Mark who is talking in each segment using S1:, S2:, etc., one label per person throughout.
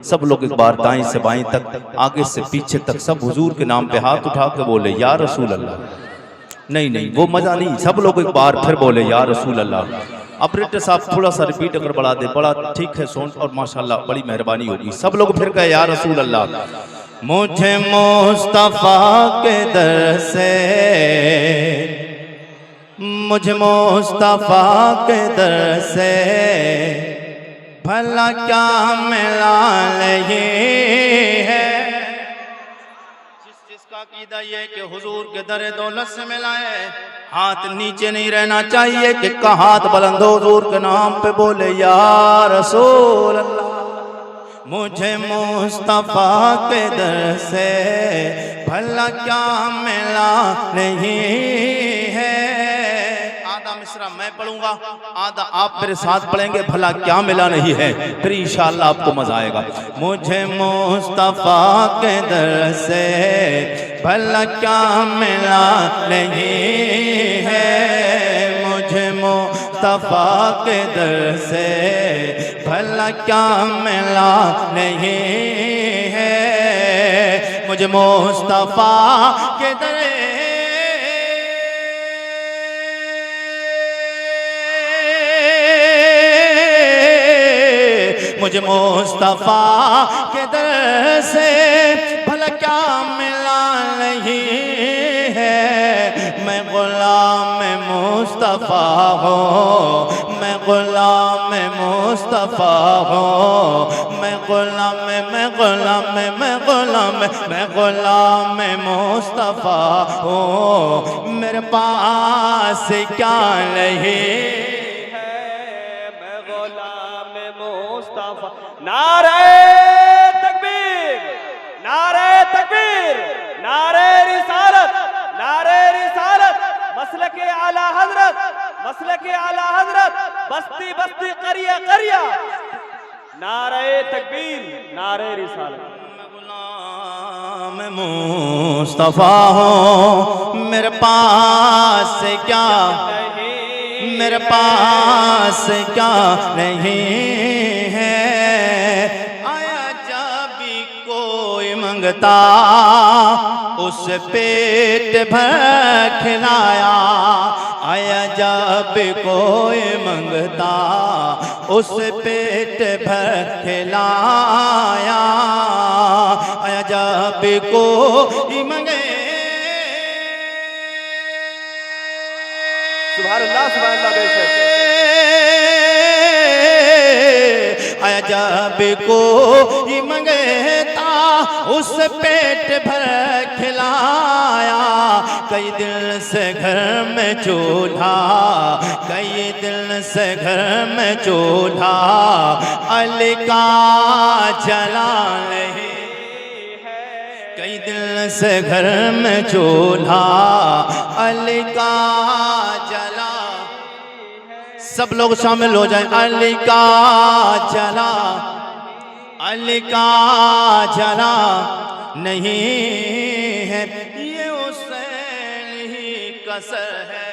S1: सब लोग एक बार दाएं से बाएं तक, आगे से पीछे तक सब हुजूर के नाम पे हाथ उठा के बोले या रसूल अल्लाह। नहीं नहीं वो मजा नहीं, सब लोग एक बार फिर बोले या रसूल अल्लाह। ऑपरेटर साहब थोड़ा सा रिपीट अगर बढ़ा दे, बड़ा ठीक है सोन, और माशाल्लाह बड़ी मेहरबानी होगी। सब लोग फिर कहे या रसूल अल्लाह। मुझे मुस्तफा के दर से, मुझे मुस्तफा के दर से भला क्या मिला नहीं है। जिसका कीदा ये कि हुजूर के दर दौलत से मिला है, हाथ नीचे नहीं रहना चाहिए कि का हाथ बुलंद हो हुजूर के नाम पे बोले या रसूल अल्लाह। मुझे मुस्तफा के दर से भला क्या मिला नहीं है। आधा मिसरा मैं पढ़ूंगा, आधा आप मेरे साथ पढ़ेंगे, भला क्या मिला नहीं है, फिर इंशाअल्लाह आपको मजा आएगा। मुझे मुस्तफा के दर से भला क्या मिला नहीं है, मुझे मुस्तफा के दर से भला क्या मिला नहीं है, मुझे मुस्तफा के दर मुझे मुस्तफा के दर से भला क्या मिला नहीं है। मैं गुलाम मुस्तफा हूँ, मैं गुलाम मुस्तफा हूँ, मैं गुलाम मुस्तफा हूँ। मेरे पास क्या नहीं,
S2: नारे तकबीर, नारे तकबीर, नारे रिसालत, नारे रिसालत, मसलके आला हजरत, मसलके आला हजरत, बस्ती बस्ती करिया करिया, नारे तकबीर, नारे रिसालत।
S1: मैं मुस्तफा हूँ, मेरे पास क्या, मेरे पास क्या नहीं है। आया जब भी कोई मंगता उस पेट भर खिलाया, आया जब कोई मंगता उस पेट भर खिलाया, आया जब कोई मंगे।
S2: सुभान अल्लाह, सुभान अल्लाह, बेशक।
S1: आया जब कोई मंगता उस पेट भर खिलाया, कई दिल से घर में चूल्हा, कई दिल से घर में चूल्हा अली का जला नहीं है, कई दिल से घर में चूल्हा अली का जला। सब लोग शामिल हो जाएं। अली का जला, अली का जला नहीं है, ये हुसैन ही कसर है।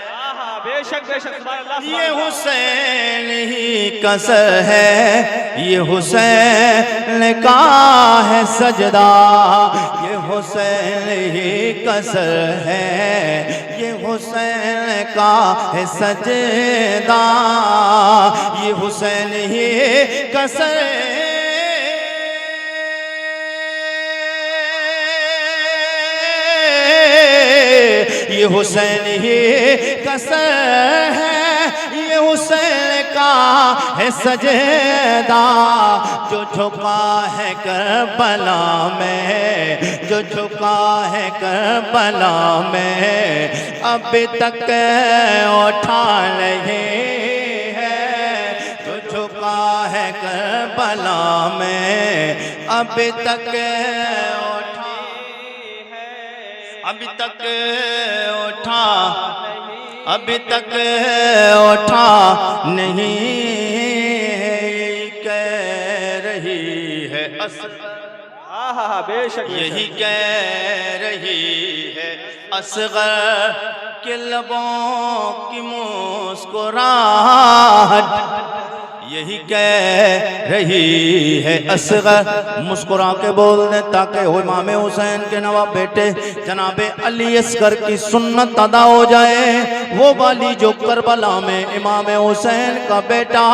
S2: बेशक बेशक, सुभान अल्लाह,
S1: ये हुसैन ही कसर है, ये हुसैन का है सजदा, ये हुसैन ही कसर है, ये हुसैन का है सजदा, ये हुसैन ही कसर है। ये हुसैन ही कसर है, ये हुसैन का है सजदा, जो झुका है करबला में, जो झुका है करबला में अभी तक उठा नहीं है, जो झुका है करबला में अभी तक अभी तक उठा, अभी तक उठा नहीं है, कह रही है
S2: हाँ बेशक,
S1: यही कह रही है असगर के लबों की मुस्कुराहट, यही कह रही है असगर, मुस्कुरा के बोल दे ताकि हो इमाम हुसैन के नवाब बेटे जनाबे अली असगर की सुन्नत अदा हो जाए। वो वाली जो करबला में इमाम हुसैन का बेटा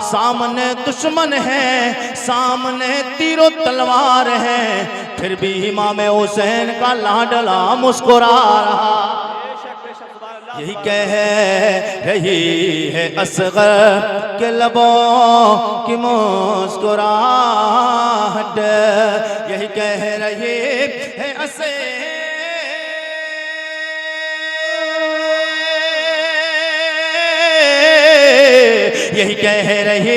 S1: सामने दुश्मन है, सामने तीरों तलवार है, फिर भी इमाम हुसैन का लाडला मुस्कुरा रहा। यही कह रही है असगर के लबों की मुस्कुराहट, यही कह रही है यही कह रही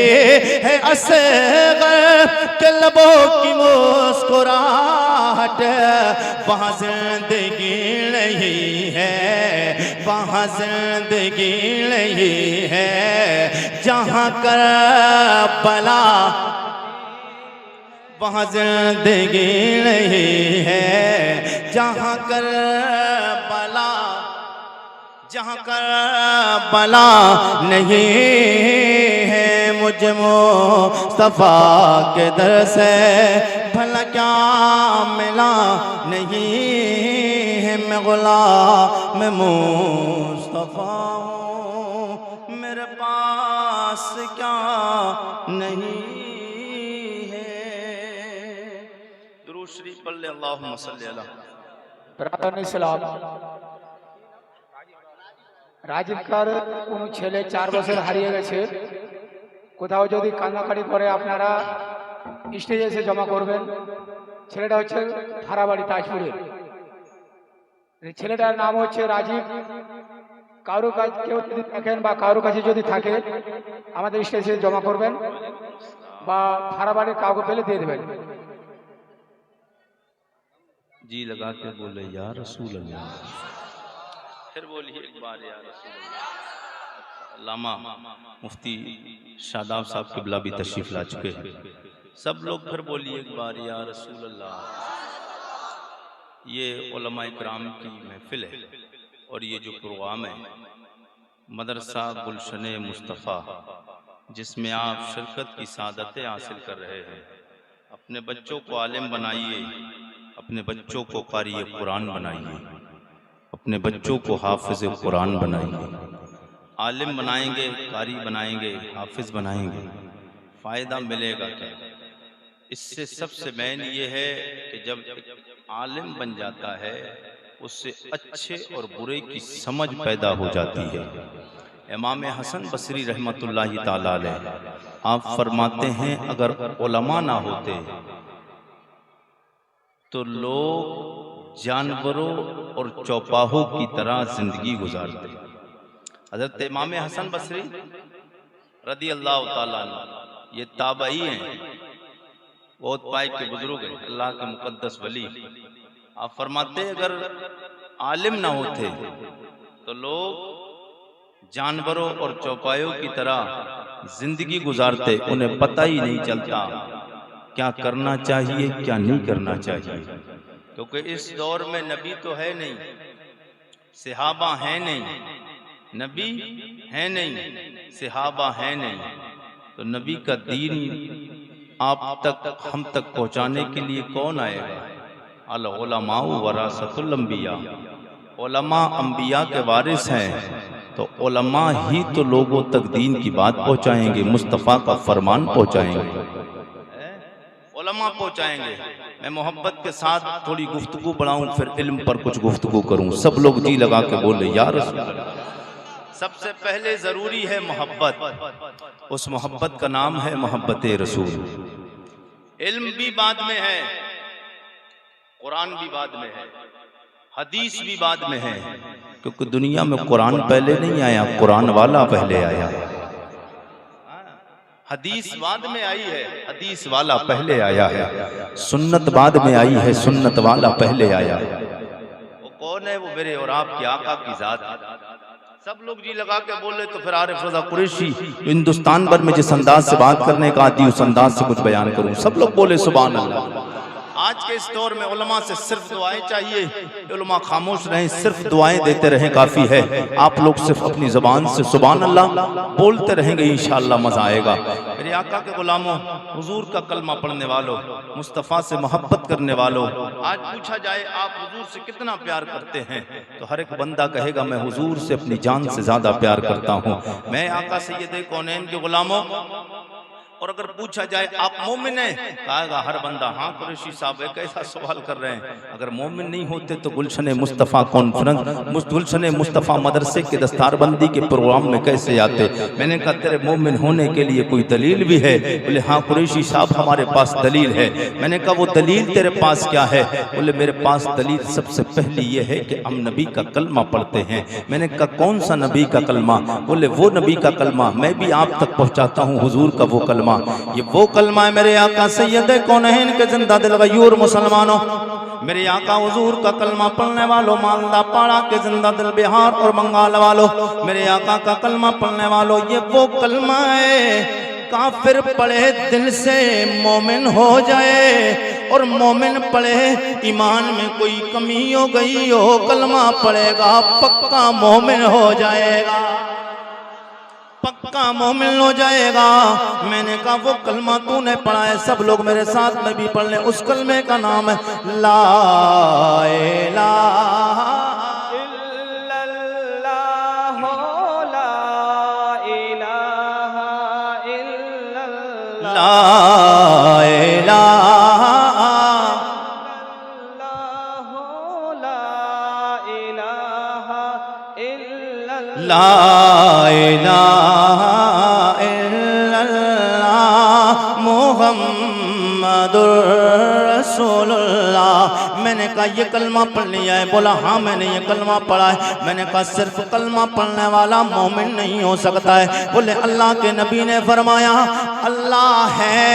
S1: है असगर के लबों की मुस्कुराहट। वहाँ जिंदगी नहीं है, वहाँ जिंदगी नहीं है जहाँ करबला, वहाँ जिंदगी नहीं है जहाँ करबला, जहाँ करबला नहीं है। मुझे मुस्तफा के दर से भला क्या मिला नहीं है, मैं गुलाम मुस्तफा हूँ, मेरे पास क्या नहीं है। दुरूद शरीफ पढ़ ले, अल्लाहुम्मा सल्ली अला।
S3: ব্রাদার ইসলাম রাজীব কার কোন ছেলে 4 বছর হারিয়ে গেছে, কোথাও যদি কান্নাকাটি করে আপনারা স্টেজে এসে জমা করবেন। ছেলেটা হচ্ছে থারাবাড়ি তাজপুরে, ছেলেটার নাম হচ্ছে রাজীব। কারো কাছে কেউ যদি দেখেন বা কারো কাছে যদি থাকে আমাদের স্টেজে জমা করবেন বা থারাবাড়ির কাউকে পেলে দিয়ে দেবেন।
S1: जी लगा के बोले या रसूल अल्लाह, फिर बोलिए एक बार या रसूल अल्लाह। लामा मुफ्ती शादाब साहब किबला भी तशरीफ ला चुके हैं, सब लोग फिर बोलिए एक बार या रसूल अल्लाह। ये उलमा इकराम की महफिल है और ये जो प्रोग्राम है मदरसा गुलशन मुस्तफ़ा, जिसमें आप शिरकत की सादतें हासिल कर रहे हैं। अपने बच्चों को आलिम बनाइए, अपने बच्चों को कारी कुरान बनाइए, अपने बच्चों को हाफिज कुरान बनाइए। आलिम बनाएंगे, कारी बनाएंगे, हाफिज बनाएंगे, फ़ायदा मिलेगा क्या? इससे सबसे मेन ये है कि जब आलिम बन जाता है उससे अच्छे और बुरे की समझ पैदा हो जाती है। इमाम हसन बसरी रहमतुल्लाहि ताला अलैह आप फरमाते हैं अगर उलमा ना होते तो लोग जानवरों और चौपाहों की तरह जिंदगी गुजारते। हजरत इमाम हसन बसरी रदी अल्लाह ताला अन्हु ये ताबई हैं, बहुत पाए के बुजुर्ग हैं, अल्लाह के मुकद्दस वली। आप फरमाते अगर आलिम ना होते तो लोग जानवरों और चौपायों की तरह जिंदगी गुजारते, उन्हें पता ही नहीं चलता क्या करना चाहिए क्या नहीं करना चाहिए। क्योंकि इस दौर में नबी तो है नहीं, सहाबा है नहीं, नबी है नहीं, सहाबा है नहीं, तो नबी का दीन आप तक हम तक पहुंचाने के लिए कौन आएगा? अल उलमाउ वरासतुल अंबिया, उलमा अंबिया के वारिस हैं, तो उलमा ही तो लोगों तक दीन की बात पहुंचाएंगे, मुस्तफ़ा का फरमान पहुंचाएंगे, उलमा पहुंचाएंगे। मैं मोहब्बत के साथ थोड़ी गुफ्तगू बढ़ाऊं, फिर इल्म पर कुछ गुफ्तगू करूं। सब लोग जी लगा के बोले या रसूल अल्लाह। सबसे पहले जरूरी है मोहब्बत, उस मोहब्बत का नाम है मोहब्बत रसूल। इल्म भी बाद में है, कुरान भी बाद में है, हदीस भी बाद में है, क्योंकि दुनिया में कुरान पहले नहीं आया, कुरान वाला पहले आया। हदीस बाद में आई है, हदीस वाला पहले आया है। सुन्नत बाद में आई है, सुन्नत वाला पहले आया है। वो कौन है? वो मेरे और आपके आका की जात। सब लोग जी लगा के बोले तो फिर आरिफ रज़ा कुरैशी हिंदुस्तान भर में जिस अंदाज से बात करने का आती, उस अंदाज से कुछ बयान करूं। सब लोग बोले सुभान अल्लाह। आज के इस दौर में उलमा से सिर्फ दुआएं चाहिए, उलमा खामोश रहें, सिर्फ दुआएं देते रहें काफ़ी है। आप लोग सिर्फ अपनी ज़बान से सुभान अल्लाह बोलते रहेंगे, इंशाअल्लाह मज़ा आएगा। मेरे आका के गुलामों, हुजूर का कलमा पढ़ने वालों, मुस्तफ़ा से मोहब्बत करने वालों, आज पूछा जाए आप हुजूर से कितना प्यार करते हैं, तो हर एक बंदा कहेगा मैं हुजूर से अपनी जान से ज़्यादा प्यार करता हूँ। मैं आका सैयद कौनैन के गुलामों, और अगर पूछा जाए आप मोमिन हैं, कहेगा हर बंदा हाँ। कुरैशी साहब एक ऐसा सवाल कर रहे हैं, अगर मोमिन नहीं होते तो गुलशन मुस्तफ़ा कॉन्फ्रेंस, गुलशन मुस्तफ़ा मदरसे के दस्तारबंदी के प्रोग्राम में कैसे आते। मैंने कहा तेरे मोमिन होने के लिए कोई दलील भी है? बोले हाँ कुरैशी साहब हमारे पास दलील है। मैंने कहा वो दलील तेरे पास क्या है? बोले मेरे पास दलील सबसे पहली ये है कि हम नबी का कलमा पढ़ते हैं। मैंने कहा कौन सा नबी का कलमा? बोले वो नबी का कलमा मैं भी आप तक पहुँचाता हूँ, हुजूर का वो कलमा। ये वो कलमा है मेरे आका सैयद कौनैन के जिंदा दिल गयूर मुसलमानों, मेरे आका हुजूर का कलमा पढ़ने वालों, मालदा पाड़ा के जिंदा दिल बिहार और बंगाल वालों, मेरे आका का कलमा पढ़ने वालों, ये वो कलमा है काफिर पढ़े दिल से मोमिन हो जाए, और मोमिन पढ़े ईमान में कोई कमी हो गई हो, कलमा पढ़ेगा पक्का मोमिन हो जाएगा, पक्का मोमिन हो जाएगा। मैंने कहा वो कलमा तूने पढ़ा है, सब लोग मेरे साथ में भी पढ़ लें। उस कलमे का नाम है ला इलाहा
S2: इल्लल्लाह, ला इलाहा इल्लल्लाह,
S1: ला इलाहा ला इलाहा इल्लल्लाह मुहम्मदुर रसूलुल्लाह। मैंने कहा ये कलमा पढ़ लिया है? बोला हाँ मैंने ये कलमा पढ़ा है। मैंने कहा सिर्फ कलमा पढ़ने वाला मोमिन नहीं हो सकता है। बोले अल्लाह के नबी ने फरमाया अल्लाह है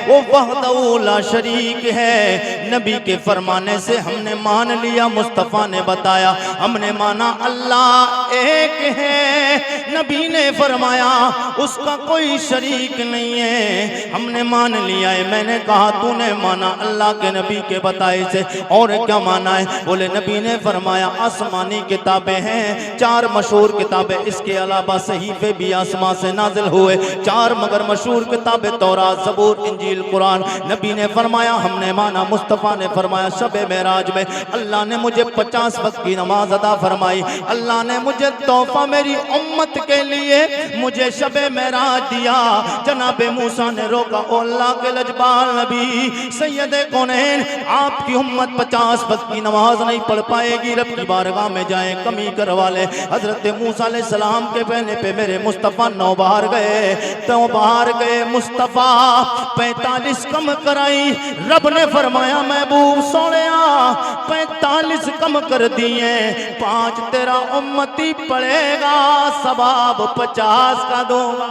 S1: वो वहदहू ला शरीक है। नबी के फरमाने से हमने मान लिया, मुस्तफ़ा ने बताया, हमने माना अल्लाह एक है। नबी ने फरमाया उसका कोई शरीक नहीं है, हमने मान लिया है। मैंने कहा तूने माना अल्लाह के नबी के बताए से, और क्या माना है? बोले नबी ने फरमाया आसमानी किताबें हैं 4 मशहूर किताबें, इसके अलावा सहीफे भी आसमां से नाजिल हुए 4 मगर मशहूर किताबें तौरात, ज़बूर, इंजील, कुरान। नबी ने फरमाया हमने माना। मुस्तफ़ा ने फरमाया शबे मेराज में अल्लाह ने मुझे 50 वक्त की नमाज अदा फरमाई। अल्लाह ने मुझे तोहफा मेरी उम्मत के लिए मुझे शबे मेराज दिया। जनाबे मूसा ने रोका, ओ अल्लाह के लजपाल नबी सैयद कौनैन आपकी उम्मत 50 वक्त की नमाज नहीं पढ़ पाएगी, रब की बारगाह में जाए कमी करवा ले। हजरत मूसा अलैहिस्सलाम के कहने पे मेरे मुस्तफ़ा 9 बार गए, तो बाहर गए मुस्तफ़ा 45 कम कराई। रब ने फरमाया महबूब सोनिया 45 कम कर दिए, 5 तेरा उम्मती पड़ेगा, सवाब 50 का दूंगा।